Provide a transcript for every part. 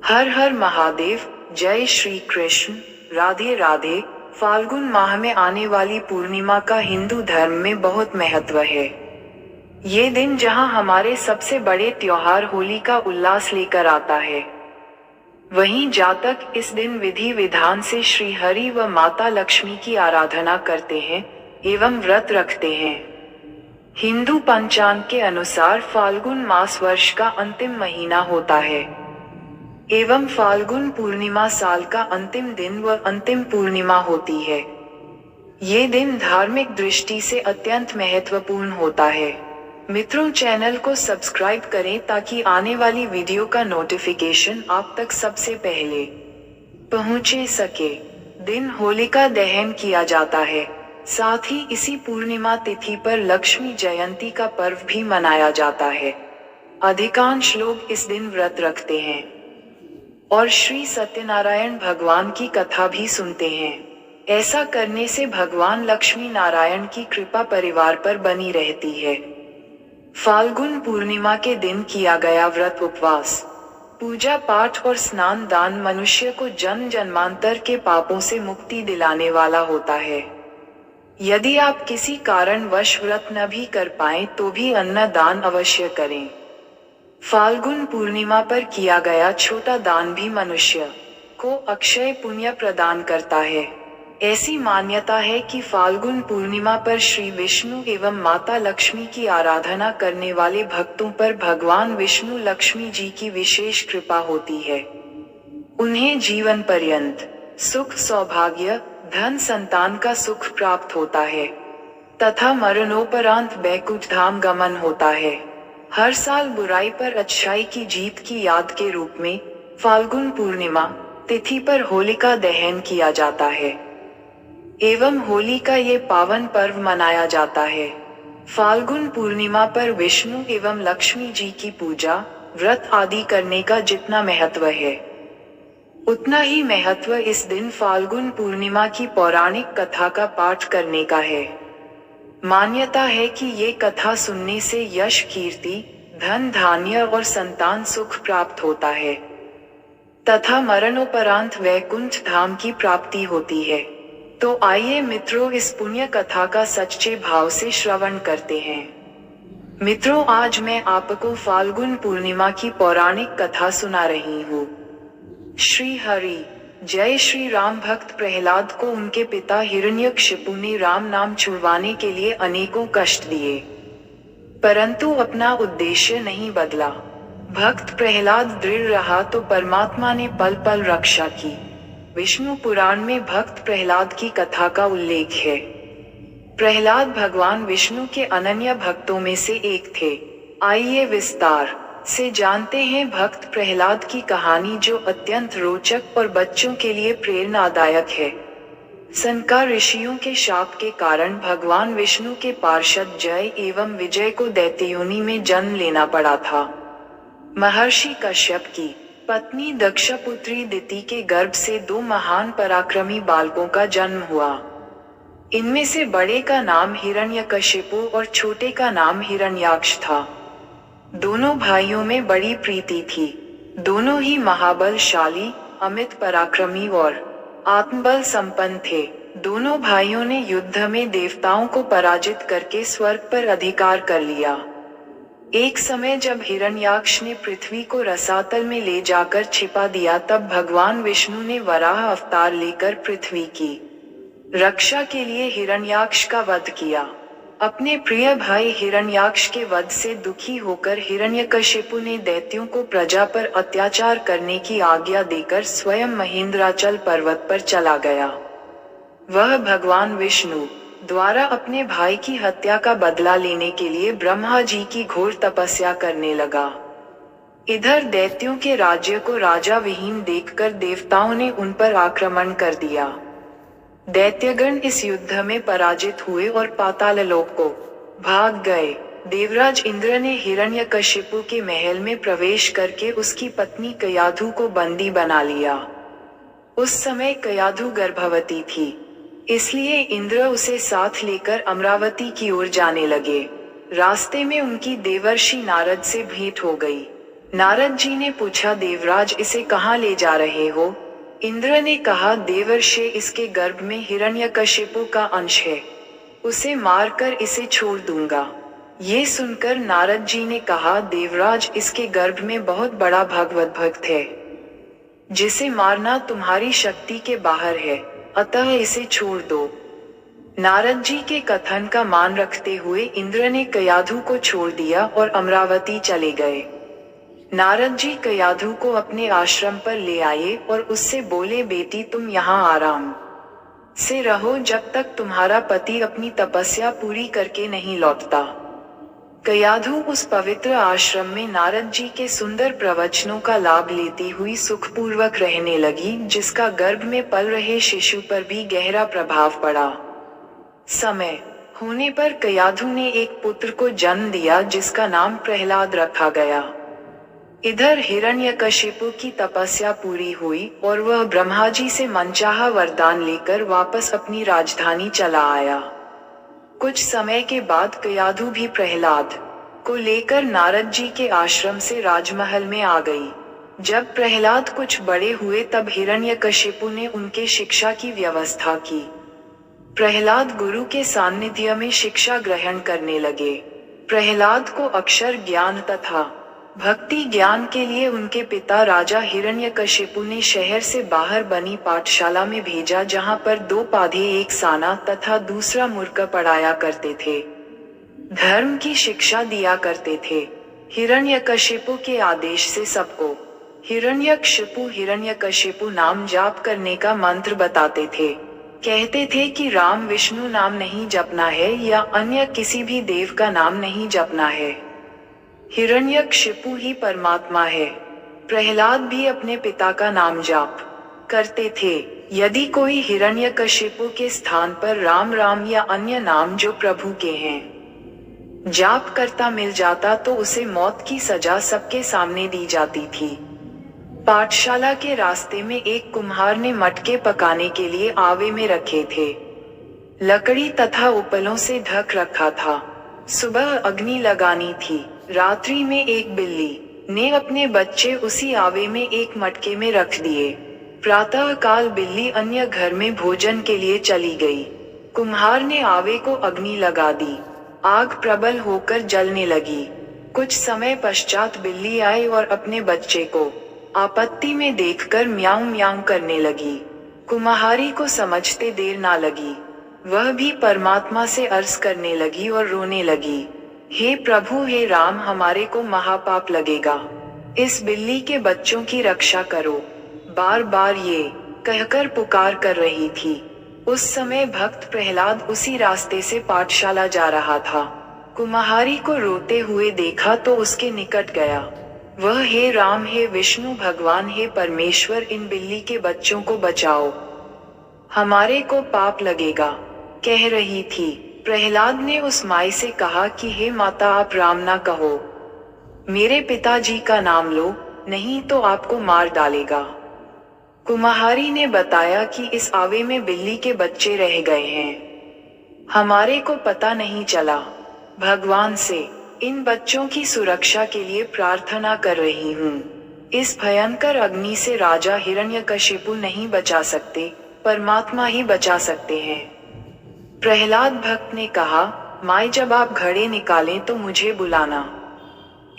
हर हर महादेव। जय श्री कृष्ण। राधे राधे। फाल्गुन माह में आने वाली पूर्णिमा का हिंदू धर्म में बहुत महत्व है। ये दिन जहां हमारे सबसे बड़े त्योहार होली का उल्लास लेकर आता है, वहीं जातक इस दिन विधि विधान से श्री हरि व माता लक्ष्मी की आराधना करते हैं एवं व्रत रखते हैं। हिंदू पंचांग के अनुसार फाल्गुन मास वर्ष का अंतिम महीना होता है एवं फाल्गुन पूर्णिमा साल का अंतिम दिन व अंतिम पूर्णिमा होती है। ये दिन धार्मिक दृष्टि से अत्यंत महत्वपूर्ण होता है। मित्रों, चैनल को सब्सक्राइब करें ताकि आने वाली वीडियो का नोटिफिकेशन आप तक सबसे पहले पहुंचे सके। दिन होलिका दहन किया जाता है। साथ ही इसी पूर्णिमा तिथि पर लक्ष्मी जयंती का पर्व भी मनाया जाता है। अधिकांश लोग इस दिन व्रत रखते हैं और श्री सत्यनारायण भगवान की कथा भी सुनते हैं। ऐसा करने से भगवान लक्ष्मी नारायण की कृपा परिवार पर बनी रहती है। फाल्गुन पूर्णिमा के दिन किया गया व्रत, उपवास, पूजा पाठ और स्नान दान मनुष्य को जन्म जन्मांतर के पापों से मुक्ति दिलाने वाला होता है। यदि आप किसी कारणवश व्रत न भी कर पाएं तो भी अन्न दान अवश्य करें। फाल्गुन पूर्णिमा पर किया गया छोटा दान भी मनुष्य को अक्षय पुण्य प्रदान करता है। ऐसी मान्यता है कि फाल्गुन पूर्णिमा पर श्री विष्णु एवं माता लक्ष्मी की आराधना करने वाले भक्तों पर भगवान विष्णु लक्ष्मी जी की विशेष कृपा होती है। उन्हें जीवन पर्यंत सुख, सौभाग्य, धन, संतान का सुख प्राप्त होता है तथा मरणोपरांत बैकुंठ धाम गमन होता है। हर साल बुराई पर अच्छाई की जीत की याद के रूप में फाल्गुन पूर्णिमा तिथि पर होलिका दहन किया जाता है एवं होली का ये पावन पर्व मनाया जाता है। फाल्गुन पूर्णिमा पर विष्णु एवं लक्ष्मी जी की पूजा, व्रत आदि करने का जितना महत्व है, उतना ही महत्व इस दिन फाल्गुन पूर्णिमा की पौराणिक कथा का पाठ करने का है। मान्यता है कि ये कथा सुनने से यश, कीर्ति, धन, धान्य और संतान सुख प्राप्त होता है तथा मरणोपरांत वैकुंठ धाम की प्राप्ति होती है। तो आइए मित्रों, इस पुण्य कथा का सच्चे भाव से श्रवण करते हैं। मित्रों, आज मैं आपको फाल्गुन पूर्णिमा की पौराणिक कथा सुना रही हूँ। श्री हरि जय श्री राम। भक्त प्रहलाद को उनके पिता हिरण्यकशिपु ने राम नाम छुड़वाने के लिए अनेकों कष्ट दिए, परंतु अपना उद्देश्य नहीं बदला। भक्त प्रहलाद दृढ़ रहा तो परमात्मा ने पल पल रक्षा की। विष्णु पुराण में भक्त प्रहलाद की कथा का उल्लेख है। प्रहलाद भगवान विष्णु के अनन्य भक्तों में से एक थे। आइए विस्तार से जानते हैं भक्त प्रहलाद की कहानी, जो अत्यंत रोचक और बच्चों के लिए प्रेरणादायक है। सनका ऋषियों के शाप के कारण भगवान विष्णु के पार्षद जय एवं विजय को दैत्योनि में जन्म लेना पड़ा था। महर्षि कश्यप की पत्नी दक्षपुत्री दिति के गर्भ से दो महान पराक्रमी बालकों का जन्म हुआ। इनमें से बड़े का नाम हिरण्यकशिपु और छोटे का नाम हिरण्याक्ष था। दोनों भाइयों में बड़ी प्रीति थी। दोनों ही महाबलशाली, अमित पराक्रमी और आत्मबल संपन्न थे। दोनों भाइयों ने युद्ध में देवताओं को पराजित करके स्वर्ग पर अधिकार कर लिया। एक समय जब हिरण्याक्ष ने पृथ्वी को रसातल में ले जाकर छिपा दिया, तब भगवान विष्णु ने वराह अवतार लेकर पृथ्वी की रक्षा के लिए हिरण्याक्ष का वध किया। अपने प्रिय भाई हिरण्याक्ष के वध से दुखी होकर हिरण्यकशिपु ने दैत्यों को प्रजा पर अत्याचार करने की आज्ञा देकर स्वयं महेंद्राचल पर्वत पर चला गया। वह भगवान विष्णु द्वारा अपने भाई की हत्या का बदला लेने के लिए ब्रह्मा जी की घोर तपस्या करने लगा। इधर दैत्यों के राज्य को राजा विहीन देखकर देवताओं ने उन पर आक्रमण कर दिया। दैत्यगण इस युद्ध में पराजित हुए और पाताल लोक को भाग गए। देवराज इंद्र ने हिरण्यकशिपु के महल में प्रवेश करके उसकी पत्नी कयाधु को बंदी बना लिया। उस समय कयाधु गर्भवती थी, इसलिए इंद्र उसे साथ लेकर अमरावती की ओर जाने लगे। रास्ते में उनकी देवर्षि नारद से भेंट हो गई। नारद जी ने पूछा, देवराज इसे कहाँ ले जा रहे हो? इंद्र ने कहा, देवर्षि इसके गर्भ में हिरण्यकशिपु का अंश है, उसे मारकर इसे छोड़ दूंगा। ये सुनकर नारद जी ने कहा, देवराज इसके गर्भ में बहुत बड़ा भगवत भक्त है, जिसे मारना तुम्हारी शक्ति के बाहर है, अतः इसे छोड़ दो। नारद जी के कथन का मान रखते हुए इंद्र ने कयाधु को छोड़ दिया और अमरावती चले गए। नारद जी कयाधु को अपने आश्रम पर ले आए और उससे बोले, बेटी तुम यहाँ आराम से रहो जब तक तुम्हारा पति अपनी तपस्या पूरी करके नहीं लौटता। कयाधु उस पवित्र आश्रम में नारद जी के सुंदर प्रवचनों का लाभ लेती हुई सुखपूर्वक रहने लगी, जिसका गर्भ में पल रहे शिशु पर भी गहरा प्रभाव पड़ा। समय होने पर कयाधु ने एक पुत्र को जन्म दिया, जिसका नाम प्रहलाद रखा गया। इधर हिरण्यकशिपु की तपस्या पूरी हुई और वह ब्रह्मा जी से मनचाहा वरदान लेकर वापस अपनी राजधानी चला आया। कुछ समय के बाद कयाधु भी प्रहलाद को लेकर नारद जी के आश्रम से राजमहल में आ गई। जब प्रहलाद कुछ बड़े हुए तब हिरण्यकशिपु ने उनके शिक्षा की व्यवस्था की। प्रहलाद गुरु के सानिध्य में शिक्षा ग्रहण करने लगे। प्रहलाद को अक्षर ज्ञान तथा भक्ति ज्ञान के लिए उनके पिता राजा हिरण्यकशिपु ने शहर से बाहर बनी पाठशाला में भेजा, जहां पर 2 पाधे, एक साना तथा दूसरा मूर्ख पढ़ाया करते थे, धर्म की शिक्षा दिया करते थे। हिरण्यकशिपु के आदेश से सबको हिरण्यकशिपु नाम जाप करने का मंत्र बताते थे। कहते थे कि राम विष्णु नाम नहीं जपना है या अन्य किसी भी देव का नाम नहीं जपना है, हिरण्यकशिपु ही परमात्मा है। प्रहलाद भी अपने पिता का नाम जाप करते थे। यदि कोई हिरण्यकशिपु के स्थान पर राम राम या अन्य नाम जो प्रभु के हैं जाप करता मिल जाता तो उसे मौत की सजा सबके सामने दी जाती थी। पाठशाला के रास्ते में एक कुम्हार ने मटके पकाने के लिए आवे में रखे थे, लकड़ी तथा उपलों से ढक रखा था। सुबह अग्नि लगानी थी। रात्रि में एक बिल्ली ने अपने बच्चे उसी आवे में एक मटके में रख दिए। प्रातः काल बिल्ली अन्य घर में भोजन के लिए चली गई। कुम्हार ने आवे को अग्नि लगा दी। आग प्रबल होकर जलने लगी। कुछ समय पश्चात बिल्ली आई और अपने बच्चे को आपत्ति में देखकर म्याऊं म्याऊं करने लगी। कुम्हारी को समझते देर ना लगी। वह भी परमात्मा से अर्ज करने लगी और रोने लगी, हे प्रभु, हे राम, हमारे को महापाप लगेगा, इस बिल्ली के बच्चों की रक्षा करो। बार बार ये कहकर पुकार कर रही थी। उस समय भक्त प्रहलाद उसी रास्ते से पाठशाला जा रहा था। कुम्हारी को रोते हुए देखा तो उसके निकट गया। वह, हे राम, हे विष्णु भगवान, हे परमेश्वर, इन बिल्ली के बच्चों को बचाओ, हमारे को पाप लगेगा, कह रही थी। प्रहलाद ने उस माई से कहा कि हे माता, आप राम ना कहो, मेरे पिताजी का नाम लो, नहीं तो आपको मार डालेगा। कुम्हारी ने बताया कि इस आवे में बिल्ली के बच्चे रह गए हैं, हमारे को पता नहीं चला। भगवान से इन बच्चों की सुरक्षा के लिए प्रार्थना कर रही हूँ। इस भयंकर अग्नि से राजा हिरण्यकशिपु नहीं बचा सकते, परमात्मा ही बचा सकते हैं। प्रहलाद भक्त ने कहा, माई, जब आप घड़े निकालें तो मुझे बुलाना।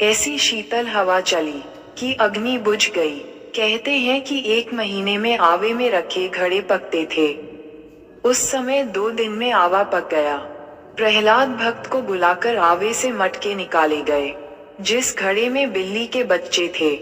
ऐसी शीतल हवा चली कि अग्नि बुझ गई। कहते हैं कि 1 महीने में आवे में रखे घड़े पकते थे। उस समय 2 दिन में आवा पक गया। प्रहलाद भक्त को बुलाकर आवे से मटके निकाले गए। जिस घड़े में बिल्ली के बच्चे थे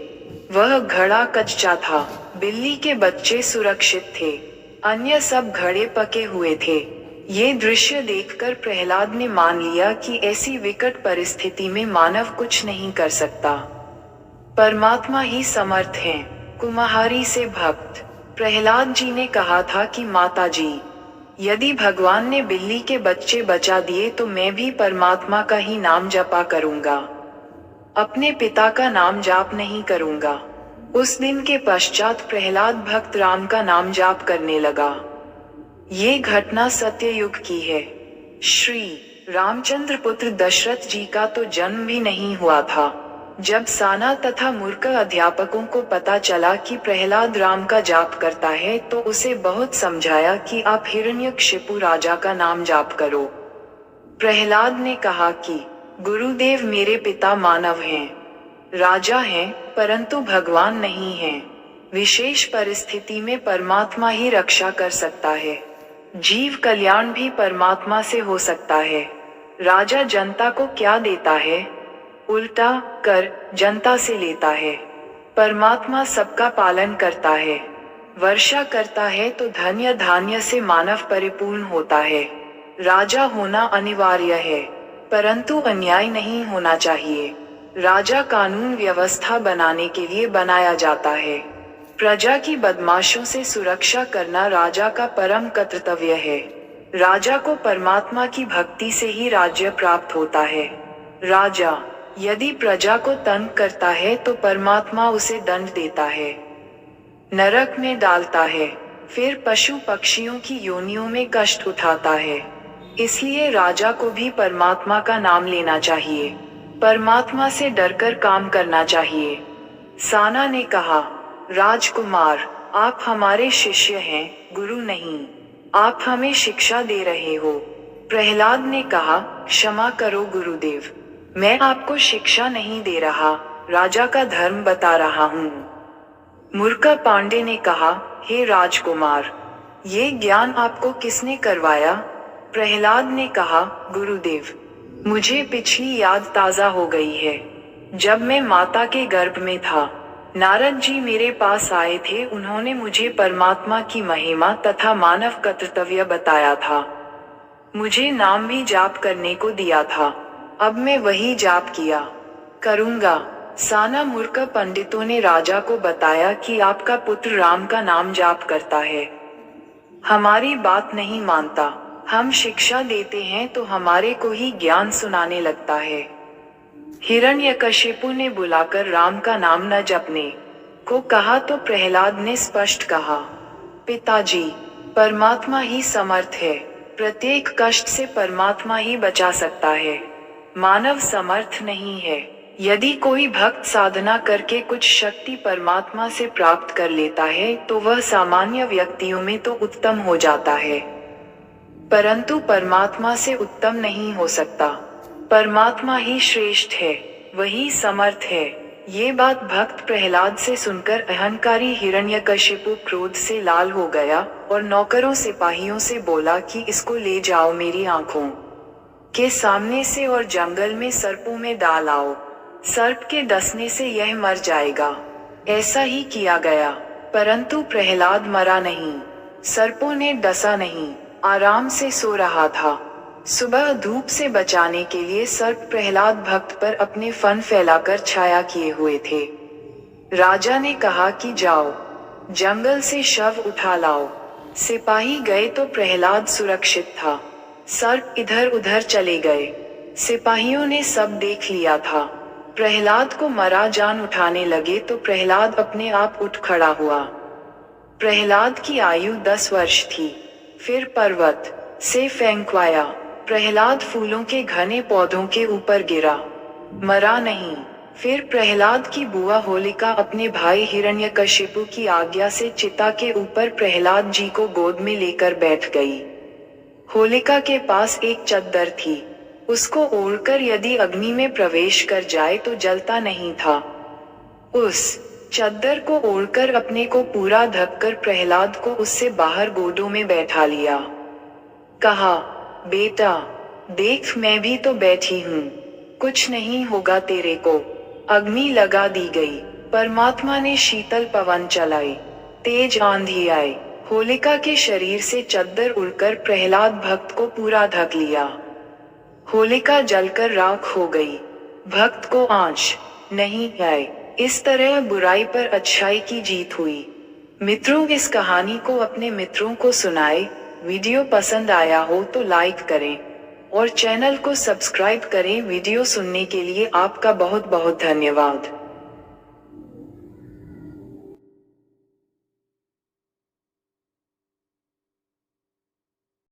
वह घड़ा कच्चा था। बिल्ली के बच्चे सुरक्षित थे, अन्य सब घड़े पके हुए थे। ये दृश्य देखकर प्रहलाद ने मान लिया कि ऐसी विकट परिस्थिति में मानव कुछ नहीं कर सकता, परमात्मा ही समर्थ हैं। कुम्हारी से भक्त प्रहलाद जी ने कहा था कि माता जी, यदि भगवान ने बिल्ली के बच्चे बचा दिए तो मैं भी परमात्मा का ही नाम जपा करूंगा, अपने पिता का नाम जाप नहीं करूंगा। उस दिन के पश्चात प्रहलाद भक्त राम का नाम जाप करने लगा। ये घटना सत्ययुग की है। श्री रामचंद्र पुत्र दशरथ जी का तो जन्म भी नहीं हुआ था। जब साना तथा मूर्ख अध्यापकों को पता चला कि प्रहलाद राम का जाप करता है तो उसे बहुत समझाया कि आप हिरण्यकशिपु राजा का नाम जाप करो। प्रहलाद ने कहा कि गुरुदेव, मेरे पिता मानव हैं, राजा हैं, परंतु भगवान नहीं हैं। विशेष परिस्थिति में परमात्मा ही रक्षा कर सकता है। जीव कल्याण भी परमात्मा से हो सकता है। राजा जनता को क्या देता है? उल्टा कर जनता से लेता है। परमात्मा सबका पालन करता है। वर्षा करता है तो धन्य धान्य से मानव परिपूर्ण होता है। राजा होना अनिवार्य है, परंतु अन्याय नहीं होना चाहिए। राजा कानून व्यवस्था बनाने के लिए बनाया जाता है। प्रजा की बदमाशों से सुरक्षा करना राजा का परम कर्तव्य है। राजा को परमात्मा की भक्ति से ही राज्य प्राप्त होता है। राजा यदि प्रजा को तंग करता है तो परमात्मा उसे दंड देता है, नरक में डालता है, फिर पशु पक्षियों की योनियों में कष्ट उठाता है। इसलिए राजा को भी परमात्मा का नाम लेना चाहिए, परमात्मा से डरकर काम करना चाहिए। साना ने कहा, राजकुमार, आप हमारे शिष्य हैं, गुरु नहीं। आप हमें शिक्षा दे रहे हो। प्रहलाद ने कहा, क्षमा करो गुरुदेव, मैं आपको शिक्षा नहीं दे रहा, राजा का धर्म बता रहा हूँ। मूर्ख पांडे ने कहा, हे राजकुमार, ये ज्ञान आपको किसने करवाया? प्रहलाद ने कहा, गुरुदेव, मुझे पिछली याद ताजा हो गई है। जब मैं माता के गर्भ में था, नारद जी मेरे पास आए थे। उन्होंने मुझे परमात्मा की महिमा तथा मानव कर्तव्य बताया था। मुझे नाम भी जाप करने को दिया था। अब मैं वही जाप किया करूँगा। साना मूर्ख पंडितों ने राजा को बताया कि आपका पुत्र राम का नाम जाप करता है, हमारी बात नहीं मानता। हम शिक्षा देते हैं तो हमारे को ही ज्ञान सुनाने लगता है। हिरण्यकशिपु ने बुलाकर राम का नाम न जपने को कहा तो प्रहलाद ने स्पष्ट कहा, पिताजी, परमात्मा ही समर्थ है। प्रत्येक कष्ट से परमात्मा ही बचा सकता है, मानव समर्थ नहीं है। यदि कोई भक्त साधना करके कुछ शक्ति परमात्मा से प्राप्त कर लेता है तो वह सामान्य व्यक्तियों में तो उत्तम हो जाता है, परंतु परमात्मा से उत्तम नहीं हो सकता। परमात्मा ही श्रेष्ठ है, वही समर्थ है। ये बात भक्त प्रहलाद से सुनकर अहंकारी हिरण्यकशिपु क्रोध से लाल हो गया और नौकरों सिपाहियों से बोला कि इसको ले जाओ मेरी आंखों के सामने से और जंगल में सर्पों में डाल आओ। सर्प के डसने से यह मर जाएगा। ऐसा ही किया गया, परंतु प्रहलाद मरा नहीं। सर्पों ने डसा नहीं, आराम से सो रहा था। सुबह धूप से बचाने के लिए सर्प प्रहलाद भक्त पर अपने फन फैलाकर छाया किए हुए थे। राजा ने कहा कि जाओ, जंगल से शव उठा लाओ। सिपाही गए तो प्रहलाद सुरक्षित था। सर्प इधर उधर चले गए। सिपाहियों ने सब देख लिया था। प्रहलाद को मरा जान उठाने लगे तो प्रहलाद अपने आप उठ खड़ा हुआ। प्रहलाद की आयु 10 वर्ष थी। फिर पर्वत से फेंकवाया। प्रहलाद फूलों के घने पौधों के ऊपर गिरा, मरा नहीं। फिर प्रहलाद की बुआ होलिका अपने भाई हिरण्यकशिपु की आज्ञा से चिता के ऊपर प्रहलाद जी को गोद में लेकर बैठ गई। होलिका के पास एक चद्दर थी, उसको ओढ़कर यदि अग्नि में प्रवेश कर जाए तो जलता नहीं था। उस चद्दर को ओढ़कर अपने को पूरा ढककर प्रहलाद को उससे बाहर गोदों में बैठा लिया। कहा, बेटा देख, मैं भी तो बैठी हूँ, कुछ नहीं होगा तेरे को। अग्नि लगा दी गई। परमात्मा ने शीतल पवन चलाई, तेज आंधी आई। होलिका के शरीर से चद्दर उड़कर प्रहलाद भक्त को पूरा ढक लिया। होलिका जलकर राख हो गई। भक्त को आंच नहीं आई। इस तरह बुराई पर अच्छाई की जीत हुई। मित्रों, इस कहानी को अपने मित्रों को सुनाएं। वीडियो पसंद आया हो तो लाइक करें और चैनल को सब्सक्राइब करें। वीडियो सुनने के लिए आपका बहुत बहुत धन्यवाद।